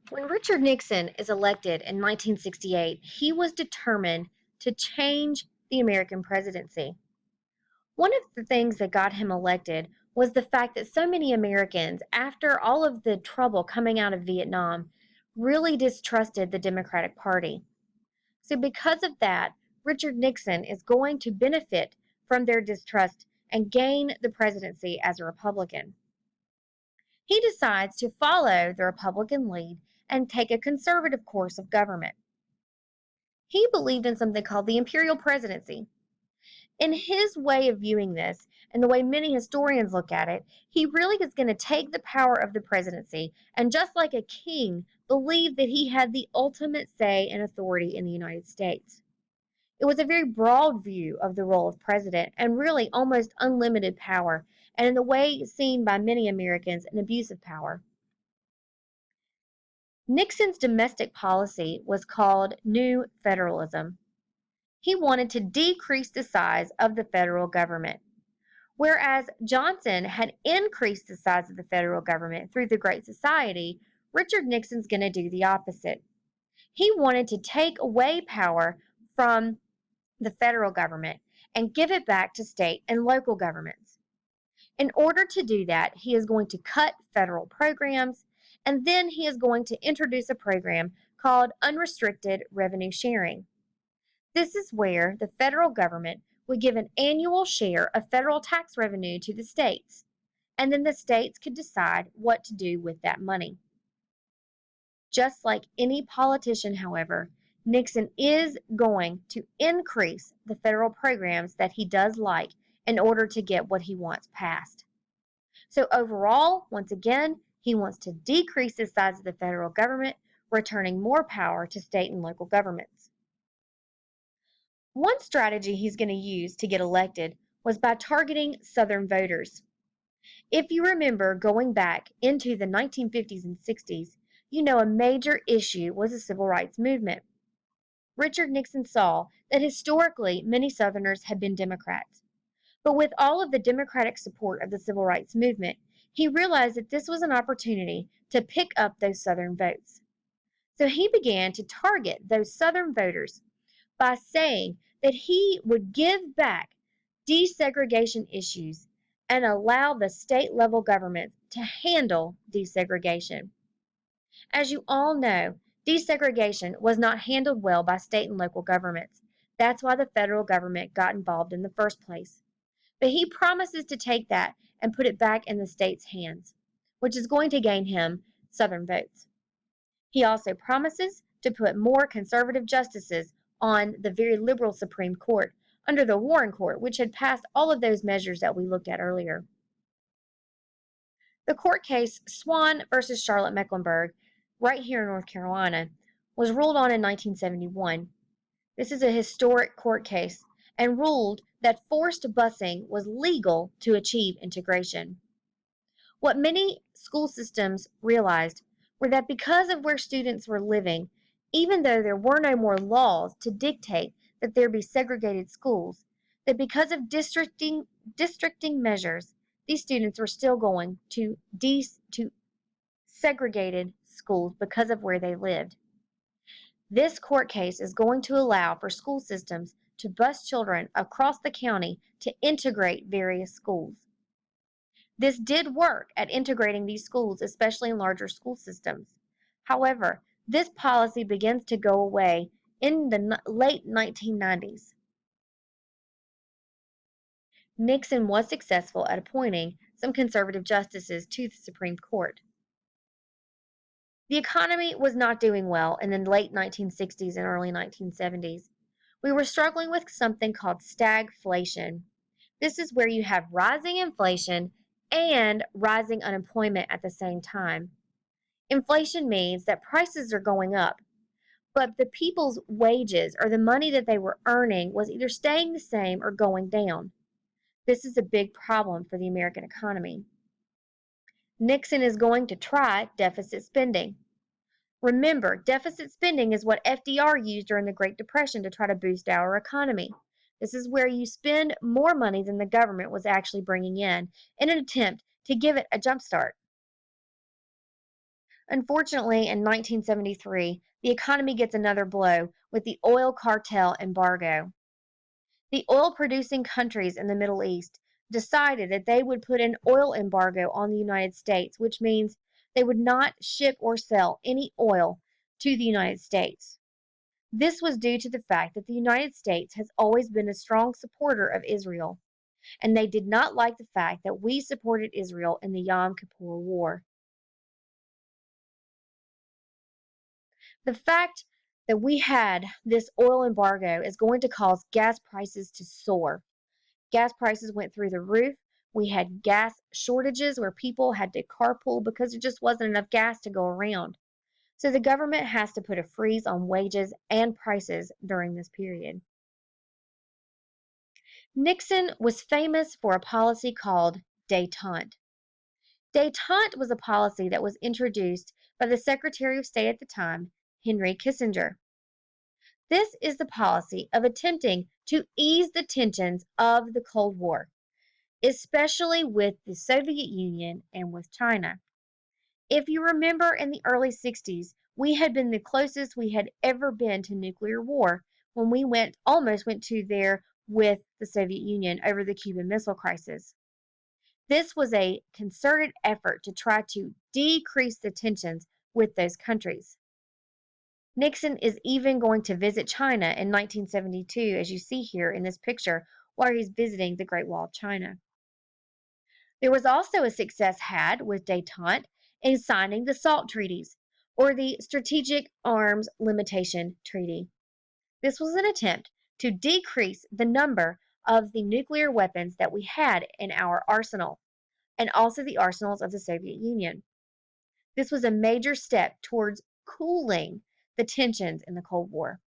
When Richard Nixon is elected in 1968, he was determined to change the American presidency. One of the things that got him elected was the fact that so many Americans, after all of the trouble coming out of Vietnam, really distrusted the Democratic Party. So, because of that, Richard Nixon is going to benefit from their distrust and gain the presidency as a Republican. He decides to follow the Republican lead and take a conservative course of government. He believed in something called the imperial presidency. In his way of viewing this, and the way many historians look at it, he really is going to take the power of the presidency and, just like a king, believe that he had the ultimate say and authority in the United States. It was a very broad view of the role of president and really almost unlimited power, and in the way seen by many Americans, an abuse of power. Nixon's domestic policy was called New Federalism. He wanted to decrease the size of the federal government. Whereas Johnson had increased the size of the federal government through the Great Society, Richard Nixon's going to do the opposite. He wanted to take away power from the federal government and give it back to state and local governments. In order to do that, he is going to cut federal programs, and then he is going to introduce a program called unrestricted revenue sharing. This is where the federal government would give an annual share of federal tax revenue to the states, and then the states could decide what to do with that money. Just like any politician, however, Nixon is going to increase the federal programs that he does like in order to get what he wants passed. So overall, once again, he wants to decrease the size of the federal government, returning more power to state and local governments. One strategy he's going to use to get elected was by targeting Southern voters. If you remember going back into the 1950s and 60s, you know a major issue was the civil rights movement. Richard Nixon saw that historically many Southerners had been Democrats. But with all of the Democratic support of the civil rights movement, he realized that this was an opportunity to pick up those Southern votes. So he began to target those Southern voters by saying that he would give back desegregation issues and allow the state level governments to handle desegregation. As you all know, desegregation was not handled well by state and local governments. That's why the federal government got involved in the first place. But he promises to take that and put it back in the state's hands, which is going to gain him Southern votes. He also promises to put more conservative justices on the very liberal Supreme Court under the Warren Court, which had passed all of those measures that we looked at earlier. The court case Swan versus Charlotte Mecklenburg, right here in North Carolina, was ruled on in 1971. This is a historic court case and ruled that forced busing was legal to achieve integration. What many school systems realized were that because of where students were living, even though there were no more laws to dictate that there be segregated schools, that because of districting measures, these students were still going to segregated schools because of where they lived. This court case is going to allow for school systems to bus children across the county to integrate various schools. This did work at integrating these schools, especially in larger school systems. However, this policy begins to go away in the late 1990s. Nixon was successful at appointing some conservative justices to the Supreme Court. The economy was not doing well in the late 1960s and early 1970s. We were struggling with something called stagflation. This is where you have rising inflation and rising unemployment at the same time. Inflation means that prices are going up, but the people's wages or the money that they were earning was either staying the same or going down. This is a big problem for the American economy. Nixon is going to try deficit spending. Remember, deficit spending is what FDR used during the Great Depression to try to boost our economy. This is where you spend more money than the government was actually bringing in an attempt to give it a jump start. Unfortunately, in 1973, the economy gets another blow with the oil cartel embargo. The oil producing countries in the Middle East decided that they would put an oil embargo on the United States, which means they would not ship or sell any oil to the United States. This was due to the fact that the United States has always been a strong supporter of Israel, and they did not like the fact that we supported Israel in the Yom Kippur War. The fact that we had this oil embargo is going to cause gas prices to soar. Gas prices went through the roof. We had gas shortages where people had to carpool because there just wasn't enough gas to go around. So the government has to put a freeze on wages and prices during this period. Nixon was famous for a policy called détente. Détente was a policy that was introduced by the Secretary of State at the time, Henry Kissinger. This is the policy of attempting to ease the tensions of the Cold War, especially with the Soviet Union and with China. If you remember, in the early 60s, we had been the closest we had ever been to nuclear war when we almost went to there with the Soviet Union over the Cuban Missile Crisis. This was a concerted effort to try to decrease the tensions with those countries. Nixon is even going to visit China in 1972, as you see here in this picture, while he's visiting the Great Wall of China. There was also a success had with détente in signing the SALT treaties, or the Strategic Arms Limitation Treaty. This was an attempt to decrease the number of the nuclear weapons that we had in our arsenal, and also the arsenals of the Soviet Union. This was a major step towards cooling the tensions in the Cold War.